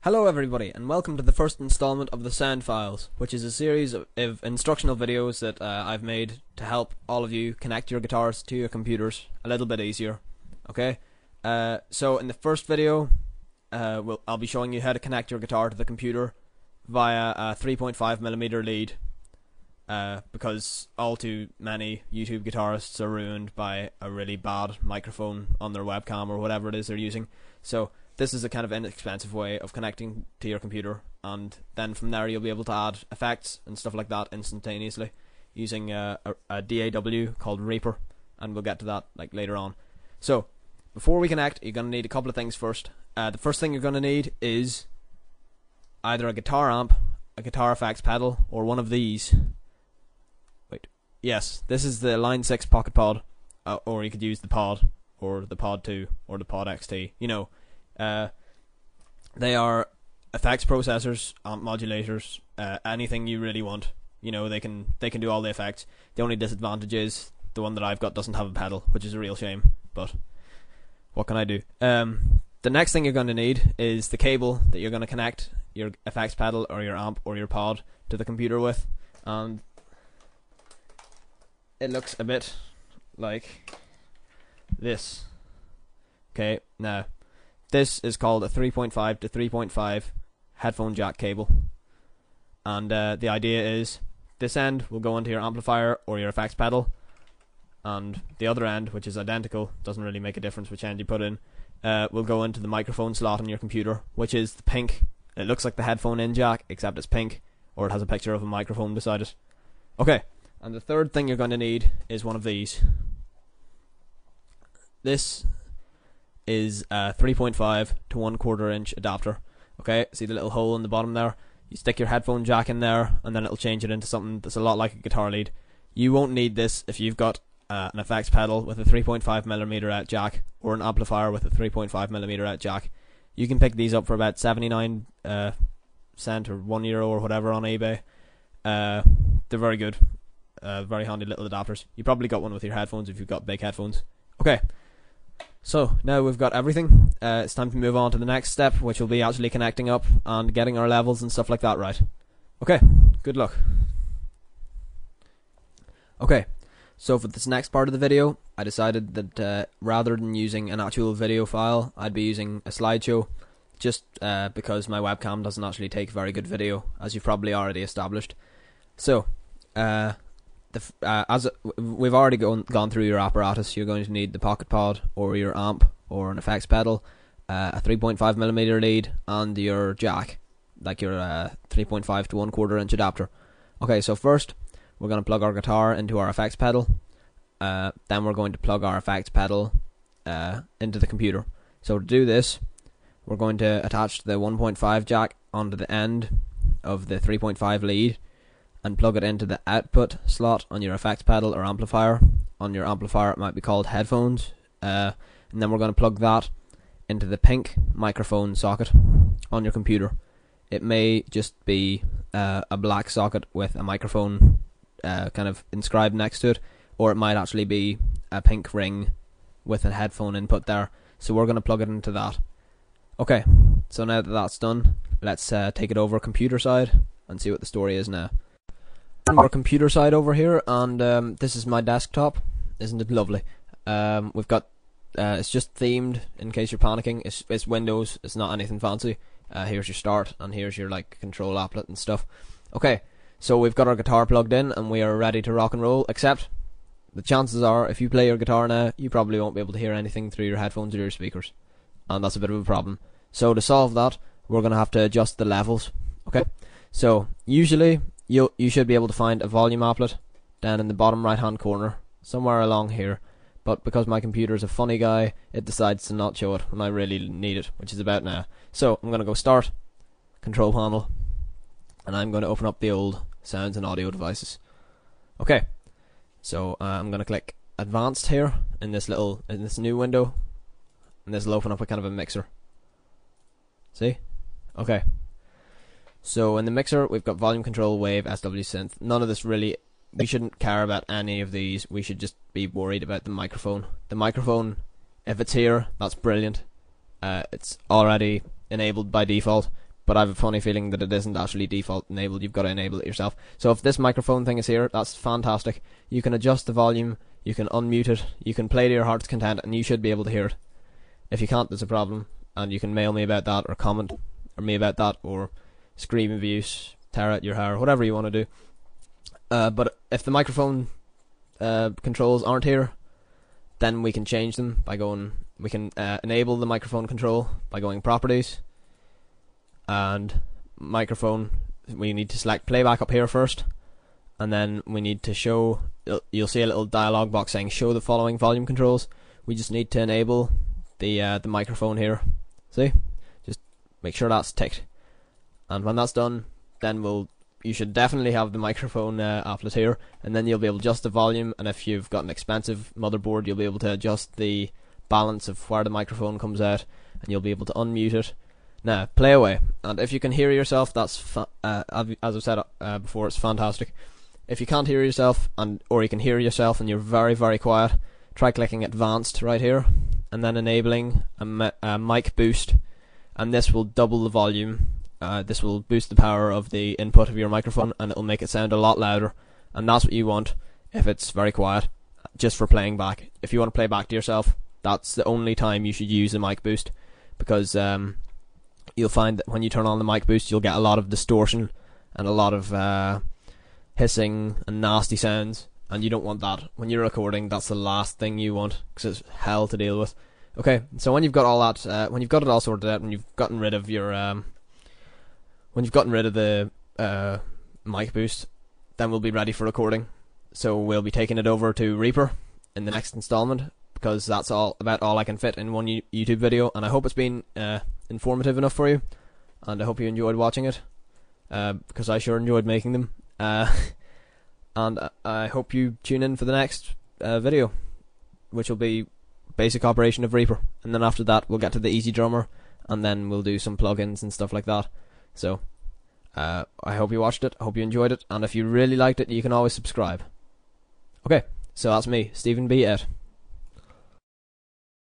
Hello everybody, and welcome to the first installment of the Soundfiles, which is a series of instructional videos that I've made to help all of you connect your guitars to your computers a little bit easier. Okay, so in the first video, I'll be showing you how to connect your guitar to the computer via a 3.5mm lead, because all too many YouTube guitarists are ruined by a really bad microphone on their webcam or whatever it is they're using. So this is a kind of inexpensive way of connecting to your computer, and then from there you'll be able to add effects and stuff like that instantaneously using a DAW called Reaper, and we'll get to that later on. So before we connect, you're going to need a couple of things first. The first thing you're going to need is either a guitar amp, a guitar effects pedal, or one of these. Yes, this is the Line 6 Pocket Pod, or you could use the Pod, or the Pod 2, or the Pod XT. You know, they are effects processors, amp modulators, anything you really want. You know, they can do all the effects. The only disadvantage is the one that I've got doesn't have a pedal, which is a real shame, but what can I do? The next thing you're going to need is the cable that you're going to connect your effects pedal or your amp or your pod to the computer with, and it looks a bit like this. Okay, now this is called a 3.5 to 3.5 headphone jack cable, and the idea is this end will go into your amplifier or your effects pedal, and the other end, which is identical, doesn't really make a difference which end you put in, will go into the microphone slot on your computer, which is the pink. It looks like the headphone in jack, except it's pink, or it has a picture of a microphone beside it. Okay, and the third thing you're going to need is one of these. This is a 3.5 to 1/4 inch adapter. Okay, see the little hole in the bottom there? You stick your headphone jack in there, and then it'll change it into something that's a lot like a guitar lead. You won't need this if you've got an effects pedal with a 3.5mm out jack, or an amplifier with a 3.5mm out jack. You can pick these up for about 79 cent or €1 or whatever on eBay. They're very good, very handy little adapters. You probably got one with your headphones if you've got big headphones. Okay, so now we've got everything. It's time to move on to the next step, which will be actually connecting up and getting our levels and stuff like that right. Okay, good luck. Okay, so for this next part of the video, I decided that rather than using an actual video file, I'd be using a slideshow, just because my webcam doesn't actually take very good video, as you've probably already established. So, as we've already gone through your apparatus, you're going to need the Pocket Pod, or your amp, or an effects pedal, a 3.5mm lead, and your jack, like your 3.5 to 1/4 inch adapter. Okay, so first we're going to plug our guitar into our effects pedal. Then we're going to plug our effects pedal into the computer. So to do this, we're going to attach the 1.5 jack onto the end of the 3.5 lead and plug it into the output slot on your effects pedal or amplifier. On your amplifier it might be called headphones, and then we're going to plug that into the pink microphone socket on your computer. It may just be a black socket with a microphone kind of inscribed next to it, or it might actually be a pink ring with a headphone input there. So we're going to plug it into that. Okay, so now that that's done, let's take it over computer side and see what the story is now. Our computer side over here, and this is my desktop. Isn't it lovely? We've got it's just themed, in case you're panicking. It's Windows. It's not anything fancy. Here's your start, and here's your control applet and stuff. Okay, so we've got our guitar plugged in, and we are ready to rock and roll. Except the chances are, if you play your guitar now, you probably won't be able to hear anything through your headphones or your speakers, and that's a bit of a problem. So to solve that, we're going to have to adjust the levels. Okay, so usually you should be able to find a volume applet down in the bottom right hand corner, somewhere along here, but because my computer is a funny guy, it decides to not show it when I really need it, which is about now. So I'm going to go Start, Control Panel, and I'm going to open up the old Sounds and Audio Devices. Okay, so I'm going to click Advanced here in this new window, and this will open up a kind of a mixer. See? Okay. So in the mixer, we've got volume control, wave, SW synth. None of this really, we shouldn't care about any of these. We should just be worried about the microphone. The microphone, if it's here, that's brilliant. It's already enabled by default. but I have a funny feeling that it isn't actually default enabled. You've got to enable it yourself. So if this microphone thing is here, that's fantastic. You can adjust the volume, you can unmute it, you can play to your heart's content, and you should be able to hear it. If you can't, there's a problem, and you can mail me about that, or comment or me about that, or scream abuse, tear out your hair, whatever you want to do. But if the microphone controls aren't here, then we can change them by going. We can enable the microphone control by going properties, and microphone. We need to select playback up here first, and then we need to show. You'll see a little dialog box saying show the following volume controls. We just need to enable the microphone here. See, just make sure that's ticked, and when that's done, then you should definitely have the microphone applet here, and then you'll be able to adjust the volume. And if you've got an expensive motherboard, you'll be able to adjust the balance of where the microphone comes out, and you'll be able to unmute it. Now play away, and if you can hear yourself, that's as I've said before, it's fantastic. If you can't hear yourself, or you can hear yourself and you're very, very quiet, try clicking advanced right here, and then enabling a mic boost, and this will double the volume. This will boost the power of the input of your microphone, and it'll make it sound a lot louder, and that's what you want if it's very quiet, just for playing back. If you want to play back to yourself, that's the only time you should use the mic boost, because you'll find that when you turn on the mic boost, you'll get a lot of distortion and a lot of hissing and nasty sounds, and you don't want that. When you're recording, that's the last thing you want, because it's hell to deal with. Okay, so when you've got all that, when you've got it all sorted out, when you've gotten rid of your when you've gotten rid of the mic boost, then we'll be ready for recording. So we'll be taking it over to Reaper in the next installment, because that's about all I can fit in one YouTube video, and I hope it's been informative enough for you, and I hope you enjoyed watching it, because I sure enjoyed making them. And I hope you tune in for the next video, which will be basic operation of Reaper, and then after that we'll get to the Easy Drummer, and then we'll do some plugins and stuff like that. So I hope you watched it, I hope you enjoyed it, and if you really liked it, you can always subscribe. Okay, so that's me, Stephen B. Ed.